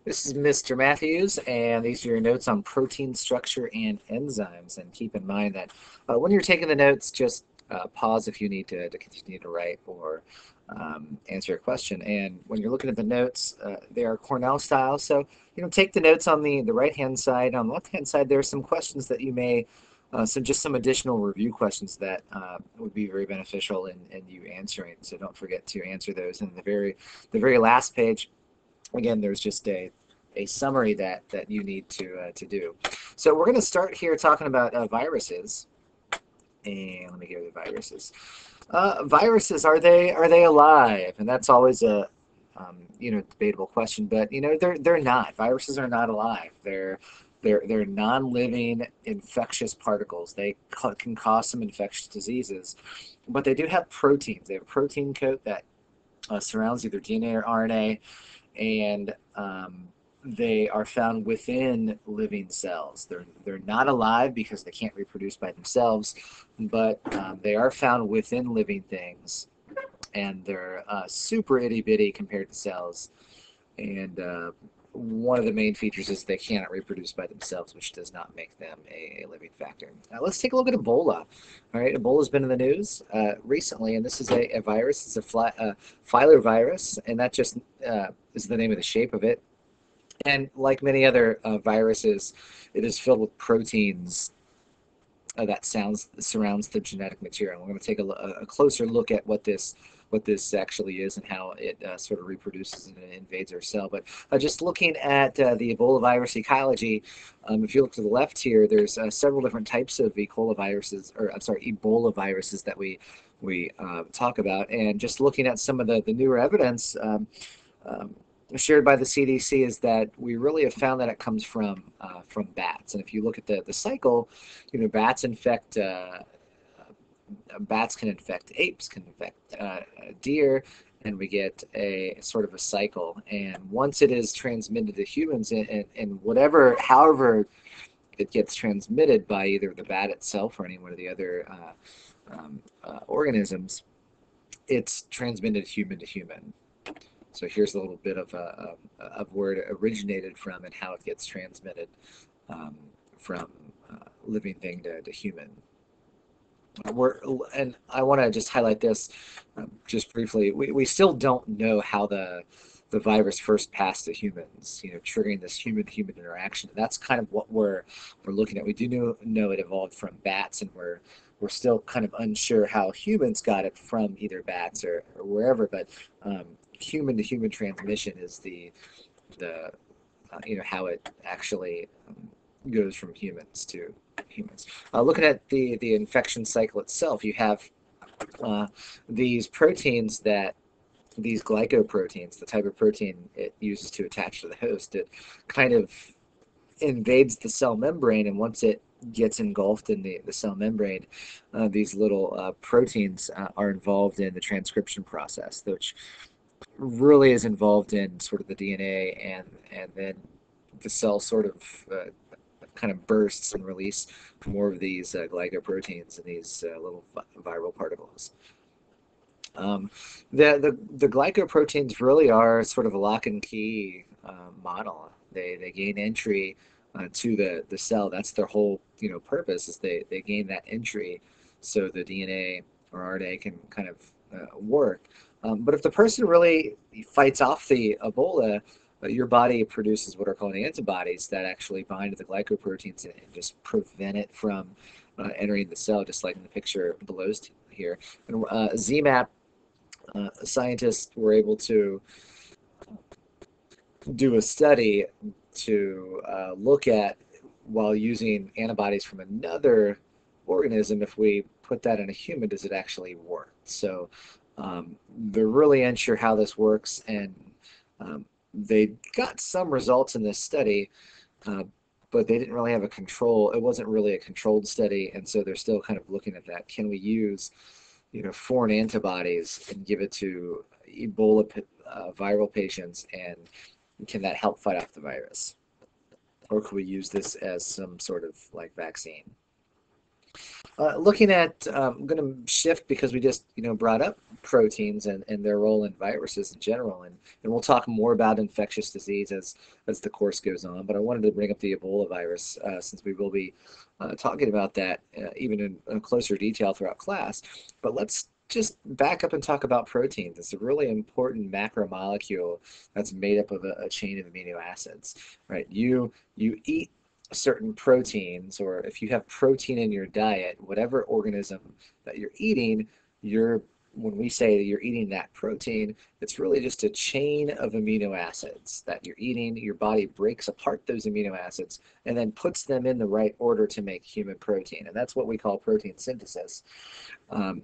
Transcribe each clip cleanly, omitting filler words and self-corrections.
This is Mr. Matthews, and these are your notes on protein structure and enzymes. And keep in mind that when you're taking the notes, just pause if you need to continue to write or answer a question. And when you're looking at the notes, they are Cornell style. So, take the notes on the right-hand side. On the left-hand side, there are some questions that you may, just some additional review questions that would be very beneficial in you answering. So don't forget to answer those. And the very last page, again, there's just a summary that you need to do. So we're going to start here talking about viruses. And let me get the viruses. Viruses, are they alive? And that's always a debatable question. But they're not. Viruses are not alive. They're non-living infectious particles. They can cause some infectious diseases, but they do have proteins. They have a protein coat that surrounds either DNA or RNA, and they are found within living cells. They're not alive because they can't reproduce by themselves, but they are found within living things, and they're super itty bitty compared to cells. And one of the main features is they cannot reproduce by themselves, which does not make them a living factor. Now let's take a look at Ebola. All right, Ebola's been in the news recently, and this is a virus. It's a filovirus, and that just is the name of the shape of it. And like many other viruses, it is filled with proteins that surrounds the genetic material. We're going to take a closer look at what this actually is and how it sort of reproduces and invades our cell. But just looking at the Ebola virus ecology, if you look to the left here, there's several different types of Ebola viruses that we talk about, and just looking at some of the newer evidence. Um, Shared by the CDC is that we really have found that it comes from bats. And if you look at the cycle, bats can infect apes, can infect deer, and we get a sort of a cycle. And once it is transmitted to humans, and however it gets transmitted by either the bat itself or any one of the other organisms, it's transmitted human to human. So here's a little bit of where it originated from and how it gets transmitted from living thing to human. We're, and I want to just highlight this just briefly. We still don't know how the virus first passed to humans, triggering this human-to-human interaction. And that's kind of what we're looking at. We do know it evolved from bats, and we're still kind of unsure how humans got it from either bats or wherever. But human-to-human transmission is the how it actually goes from humans to humans. Looking at the infection cycle itself, you have uh, these proteins these glycoproteins, the type of protein it uses to attach to the host, it kind of invades the cell membrane, and once it gets engulfed in the cell membrane, these little proteins are involved in the transcription process, which really is involved in sort of the DNA, and then the cell sort of kind of bursts and release more of these glycoproteins and these little viral particles. Um, the glycoproteins really are sort of a lock and key model. They gain entry to the cell. That's their whole purpose, is they gain that entry so the DNA or RNA can kind of work. But if the person really fights off the Ebola, your body produces what are called antibodies that actually bind to the glycoproteins and just prevent it from entering the cell, just like in the picture below here. And ZMAP scientists were able to do a study to look at, while using antibodies from another organism, if we put that in a human, does it actually work? So they're really unsure how this works, and they got some results in this study, uh, but they didn't really have a control. It wasn't really a controlled study, and so they're still kind of looking at that. Can we use foreign antibodies and give it to Ebola viral patients, and can that help fight off the virus? Or could we use this as some sort of like vaccine? Looking at, I'm going to shift because we just, brought up proteins and their role in viruses in general, and we'll talk more about infectious disease as the course goes on. But I wanted to bring up the Ebola virus since we will be talking about that even in closer detail throughout class. But let's just back up and talk about proteins. It's a really important macromolecule that's made up of a chain of amino acids, right? You eat certain proteins, or if you have protein in your diet, whatever organism that you're eating, you're when we say you're eating that protein, it's really just a chain of amino acids that you're eating. Your body breaks apart those amino acids and then puts them in the right order to make human protein. And that's what we call protein synthesis,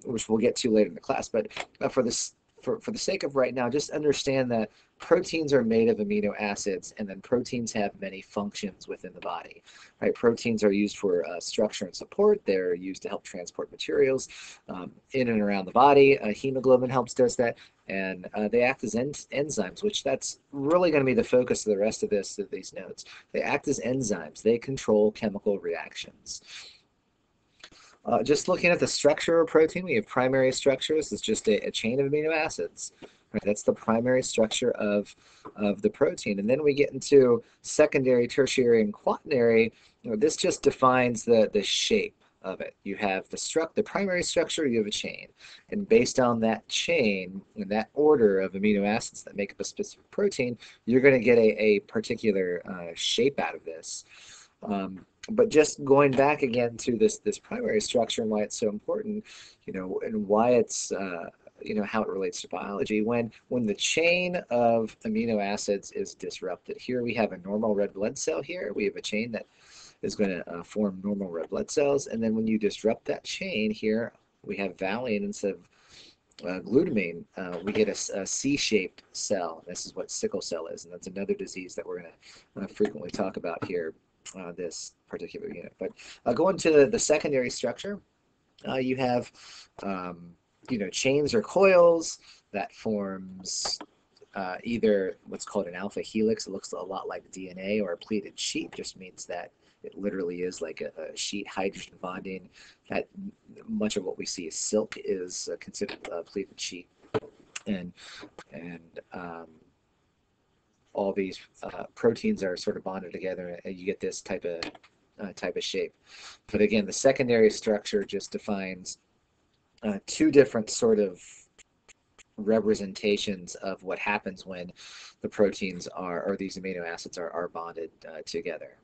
which we'll get to later in the class. But for this, for the sake of right now, just understand that proteins are made of amino acids, and then proteins have many functions within the body. Right? Proteins are used for structure and support. They're used to help transport materials in and around the body. Hemoglobin helps does that, and they act as enzymes, which that's really going to be the focus of the rest of these notes. They act as enzymes. They control chemical reactions. Just looking at the structure of protein, we have primary structures. It's just a chain of amino acids. Right? That's the primary structure of the protein. And then we get into secondary, tertiary, and quaternary. This just defines the shape of it. You have the primary structure, you have a chain. And based on that chain and that order of amino acids that make up a specific protein, you're going to get a particular shape out of this. But just going back again to this primary structure and why it's so important, and why it's how it relates to biology. When the chain of amino acids is disrupted, here we have a normal red blood cell. Here we have a chain that is going to form normal red blood cells, and then when you disrupt that chain, here we have valine instead of glutamine, we get a C-shaped cell. This is what sickle cell is, and that's another disease that we're going to frequently talk about here. This particular unit. But going to the secondary structure, you have chains or coils that forms either what's called an alpha helix. It looks a lot like DNA, or a pleated sheet. Just means that it literally is like a sheet, hydrogen bonding. That much of what we see as silk is considered a pleated sheet, and all these proteins are sort of bonded together, and you get this type of shape. But again, the secondary structure just defines two different sort of representations of what happens when the proteins or these amino acids are bonded together.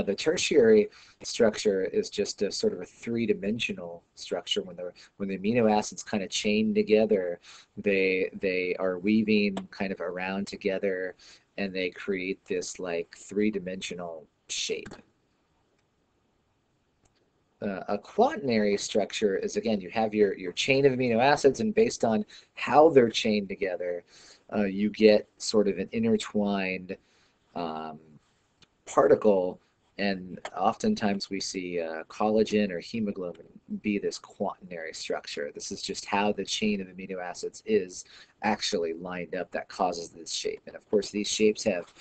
The tertiary structure is just a sort of a three-dimensional structure. When the amino acids kind of chain together, they are weaving kind of around together, and they create this like three-dimensional shape. A quaternary structure is, again, you have your chain of amino acids, and based on how they're chained together, you get sort of an intertwined particle. And oftentimes we see collagen or hemoglobin be this quaternary structure. This is just how the chain of amino acids is actually lined up that causes this shape. And of course, these shapes have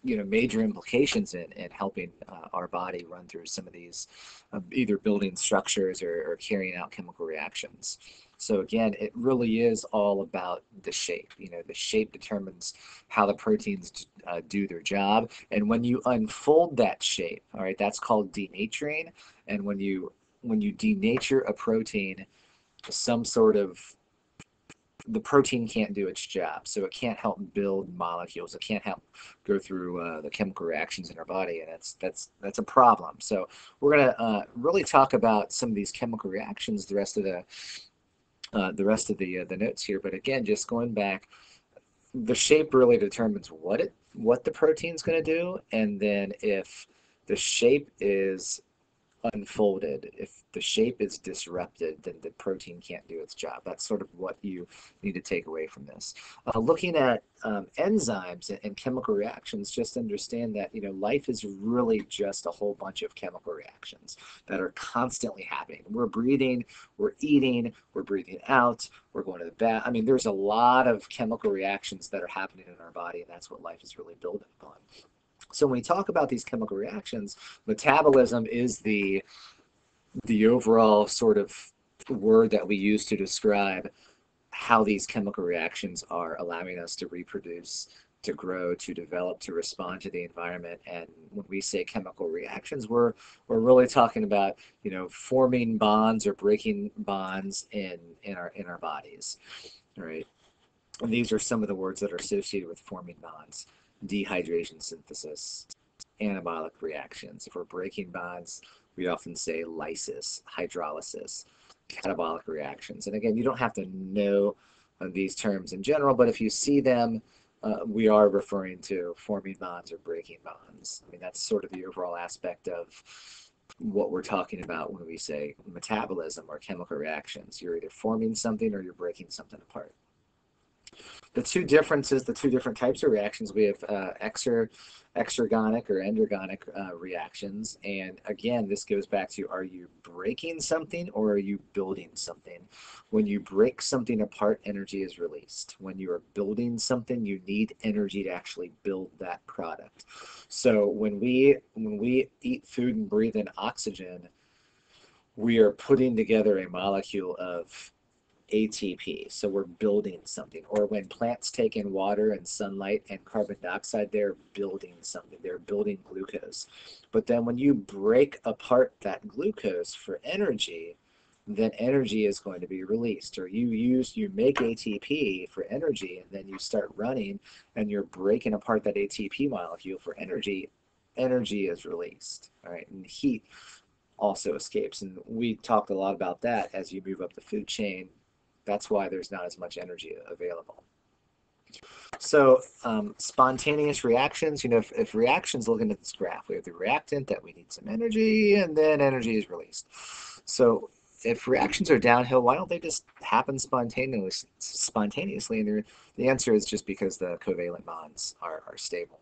major implications in helping our body run through some of these either building structures or carrying out chemical reactions. So again, it really is all about the shape. The shape determines how the proteins do their job. And when you unfold that shape, all right, that's called denaturing. And when you denature a protein, the protein can't do its job. So it can't help build molecules. It can't help go through the chemical reactions in our body, and that's a problem. So we're going to really talk about some of these chemical reactions the rest of the notes here. But again, just going back, the shape really determines what the protein's going to do, and then if the shape is unfolded, if the shape is disrupted, then the protein can't do its job. That's sort of what you need to take away from this. Looking at enzymes and chemical reactions, just understand that life is really just a whole bunch of chemical reactions that are constantly happening. We're breathing, we're eating, we're breathing out, we're going to the bath. I mean, there's a lot of chemical reactions that are happening in our body, and that's what life is really built upon. So when we talk about these chemical reactions, metabolism is the the overall sort of word that we use to describe how these chemical reactions are allowing us to reproduce, to grow, to develop, to respond to the environment. And when we say chemical reactions, we're really talking about, forming bonds or breaking bonds in our bodies, right? And these are some of the words that are associated with forming bonds: dehydration, synthesis, anabolic reactions. If we're breaking bonds, we often say lysis, hydrolysis, catabolic reactions. And again, you don't have to know these terms in general, but if you see them, we are referring to forming bonds or breaking bonds. I mean, that's sort of the overall aspect of what we're talking about when we say metabolism or chemical reactions. You're either forming something or you're breaking something apart. The two differences, the two different types of reactions, we have exergonic or endergonic reactions. And again, this goes back to, are you breaking something or are you building something? When you break something apart, energy is released. When you are building something, you need energy to actually build that product. So when we eat food and breathe in oxygen, we are putting together a molecule of ATP. So we're building something. Or when plants take in water and sunlight and carbon dioxide, they're building something. They're building glucose. But then when you break apart that glucose for energy, then energy is going to be released. Or you make ATP for energy, and then you start running and you're breaking apart that ATP molecule for energy. Energy is released. All right. And heat also escapes. And we talked a lot about that as you move up the food chain. That's why there's not as much energy available. So spontaneous reactions, if reactions, looking at this graph, we have the reactant that we need some energy, and then energy is released. So if reactions are downhill, why don't they just happen spontaneously? And the answer is just because the covalent bonds are stable.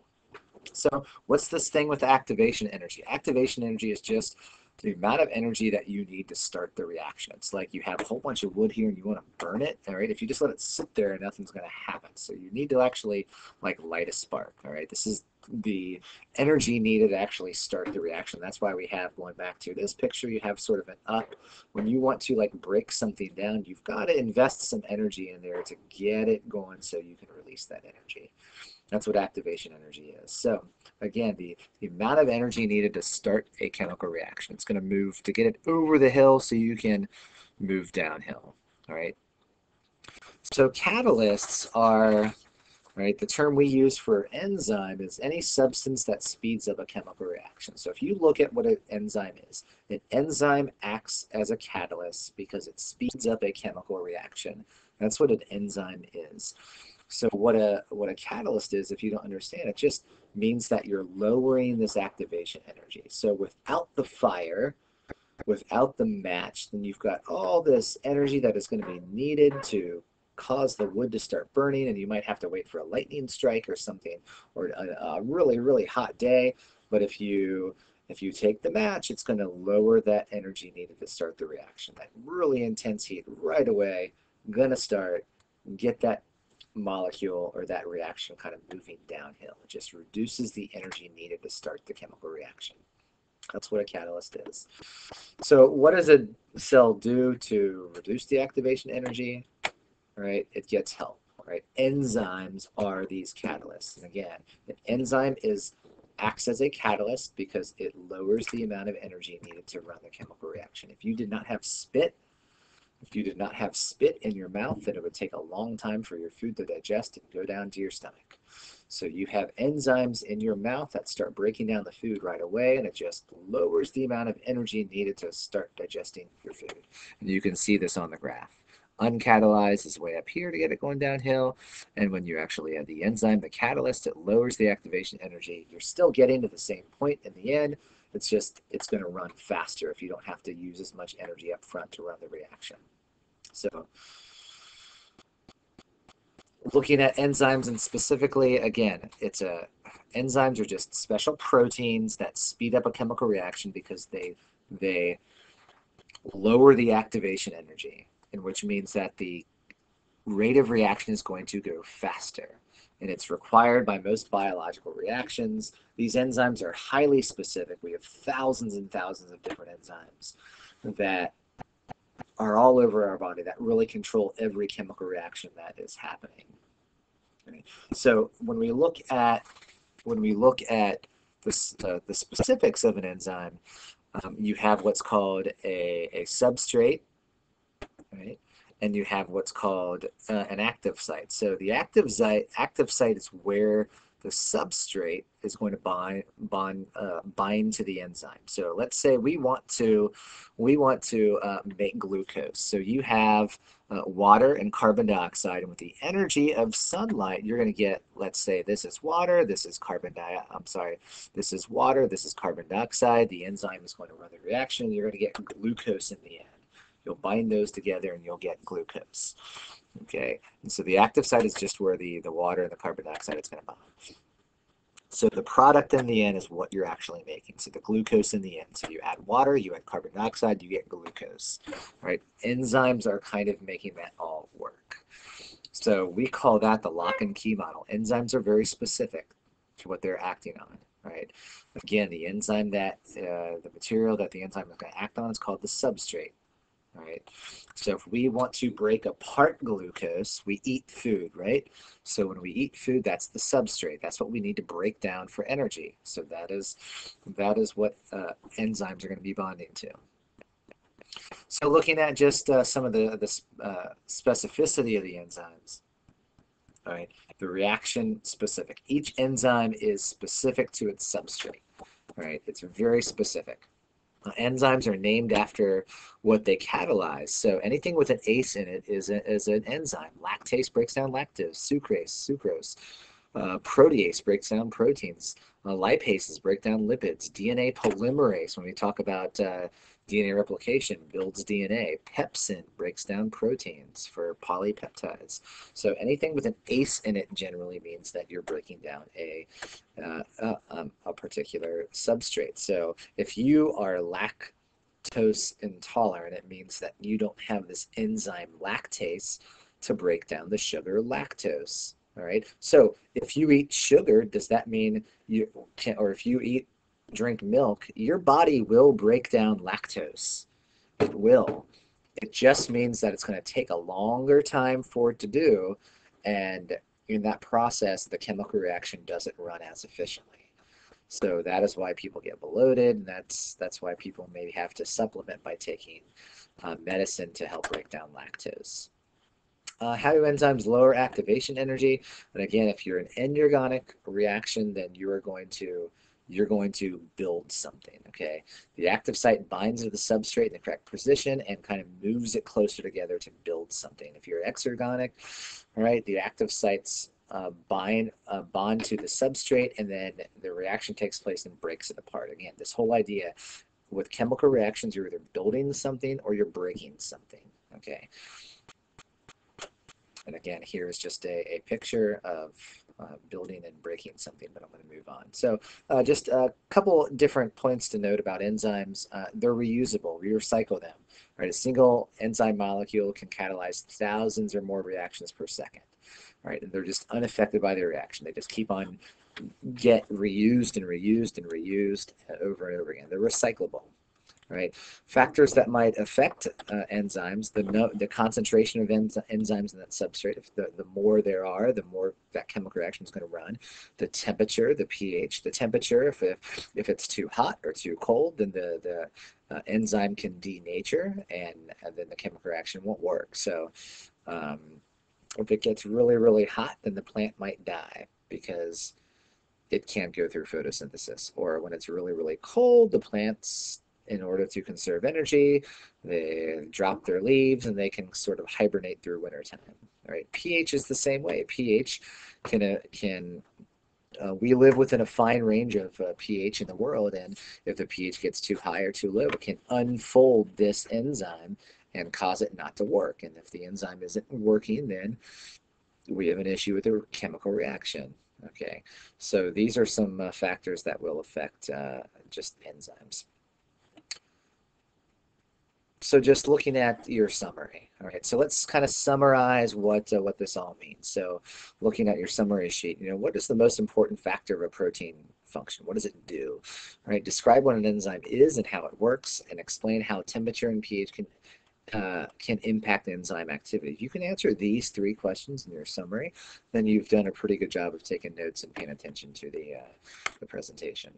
So what's this thing with activation energy? Activation energy is just the amount of energy that you need to start the reaction. It's like you have a whole bunch of wood here and you want to burn it, all right? If you just let it sit there, nothing's going to happen. So you need to actually light a spark, all right? This is the energy needed to actually start the reaction. That's why we have, going back to this picture, you have sort of an up. When you want to break something down, you've got to invest some energy in there to get it going so you can release that energy. That's what activation energy is. So again, the amount of energy needed to start a chemical reaction. It's going to move to get it over the hill so you can move downhill. All right. So catalysts are, right, the term we use for enzyme is any substance that speeds up a chemical reaction. So if you look at what an enzyme is, an enzyme acts as a catalyst because it speeds up a chemical reaction. That's what an enzyme is. So what a catalyst is, if you don't understand, it just means that you're lowering this activation energy. So without the fire, without the match, then you've got all this energy that is going to be needed to cause the wood to start burning, and you might have to wait for a lightning strike or something, or a really, really hot day. But if you take the match, it's going to lower that energy needed to start the reaction. That really intense heat right away, going to start, get that molecule or that reaction kind of moving downhill. It just reduces the energy needed to start the chemical reaction. That's what a catalyst is. So what does a cell do to reduce the activation energy? Right, it gets help. Right, enzymes are these catalysts. And again, an enzyme acts as a catalyst because it lowers the amount of energy needed to run the chemical reaction. If you did not have spit in your mouth, then it would take a long time for your food to digest and go down to your stomach. So you have enzymes in your mouth that start breaking down the food right away, and it just lowers the amount of energy needed to start digesting your food. And you can see this on the graph. Uncatalyzed is way up here to get it going downhill. And when you actually have the enzyme, the catalyst, it lowers the activation energy. You're still getting to the same point in the end. It's going to run faster if you don't have to use as much energy up front to run the reaction. So looking at enzymes, and specifically, again, enzymes are just special proteins that speed up a chemical reaction because they lower the activation energy, and which means that the rate of reaction is going to go faster. And it's required by most biological reactions. These enzymes are highly specific. We have thousands and thousands of different enzymes. that are all over our body that really control every chemical reaction that is happening. Right? So when we look at the specifics of an enzyme, you have what's called a substrate, right? And you have what's called an active site. So the active site is where the substrate is going to bind to the enzyme. So let's say we want to make glucose. So you have water and carbon dioxide, and with the energy of sunlight, you're going to get, let's say this is water, this is this is water, this is carbon dioxide. The enzyme is going to run the reaction. You're going to get glucose in the end. You'll bind those together and you'll get glucose. Okay, and so the active site is just where the water and the carbon dioxide is going to bind. So the product in the end is what you're actually making. So the glucose in the end. So you add water, you add carbon dioxide, you get glucose. Right? Enzymes are kind of making that all work. So we call that the lock and key model. Enzymes are very specific to what they're acting on. Right? Again, the enzyme the material that the enzyme is going to act on is called the substrate. Right? So if we want to break apart glucose, we eat food, right? So when we eat food, that's the substrate. That's what we need to break down for energy. So that is what enzymes are going to be bonding to. So looking at just some of the specificity of the enzymes, all right, the reaction specific. Each enzyme is specific to its substrate, right? It's very specific. Enzymes are named after what they catalyze. So anything with an ACE in it is an enzyme. Lactase breaks down lactose, sucrose. Protease breaks down proteins. Lipases break down lipids. DNA polymerase, when we talk about DNA replication, builds DNA. Pepsin breaks down proteins for polypeptides. So anything with an ACE in it generally means that you're breaking down a particular substrate. So if you are lactose intolerant, it means that you don't have this enzyme lactase to break down the sugar lactose. All right. So if you eat sugar, does that mean you can, or if you drink milk, your body will break down lactose. It will. It just means that it's going to take a longer time for it to do, and in that process, the chemical reaction doesn't run as efficiently. So that is why people get bloated, and that's why people maybe have to supplement by taking medicine to help break down lactose. How do enzymes lower activation energy? And again, if you're an endergonic reaction, then you're going to build something. Okay, the active site binds to the substrate in the correct position and kind of moves it closer together to build something. If you're exergonic, all right, the active sites bond to the substrate, and then the reaction takes place and breaks it apart. Again, this whole idea with chemical reactions, you're either building something or you're breaking something. Okay. And again, here is just a picture of building and breaking something, but I'm going to move on. So just a couple different points to note about enzymes. They're reusable. We recycle them. Right? A single enzyme molecule can catalyze thousands or more reactions per second. Right? And they're just unaffected by the reaction. They just keep on get reused and reused and reused over and over again. They're recyclable. Right? Factors that might affect enzymes, the concentration of enzymes in that substrate. If the more there are, the more that chemical reaction is going to run. The temperature, the pH. The temperature, if it's too hot or too cold, then the enzyme can denature, and then the chemical reaction won't work. So if it gets really, really hot, then the plant might die because it can't go through photosynthesis. Or when it's really, really cold, the plants, in order to conserve energy, they drop their leaves and they can sort of hibernate through wintertime. All right, pH is the same way. pH we live within a fine range of pH in the world, and if the pH gets too high or too low, it can unfold this enzyme and cause it not to work. And if the enzyme isn't working, then we have an issue with a chemical reaction. Okay, so these are some factors that will affect just enzymes. So just looking at your summary. All right, so let's kind of summarize what this all means. So looking at your summary sheet, what is the most important factor of a protein function? What does it do? All right, describe what an enzyme is and how it works, and explain how temperature and pH can impact enzyme activity. If you can answer these three questions in your summary, then you've done a pretty good job of taking notes and paying attention to the presentation.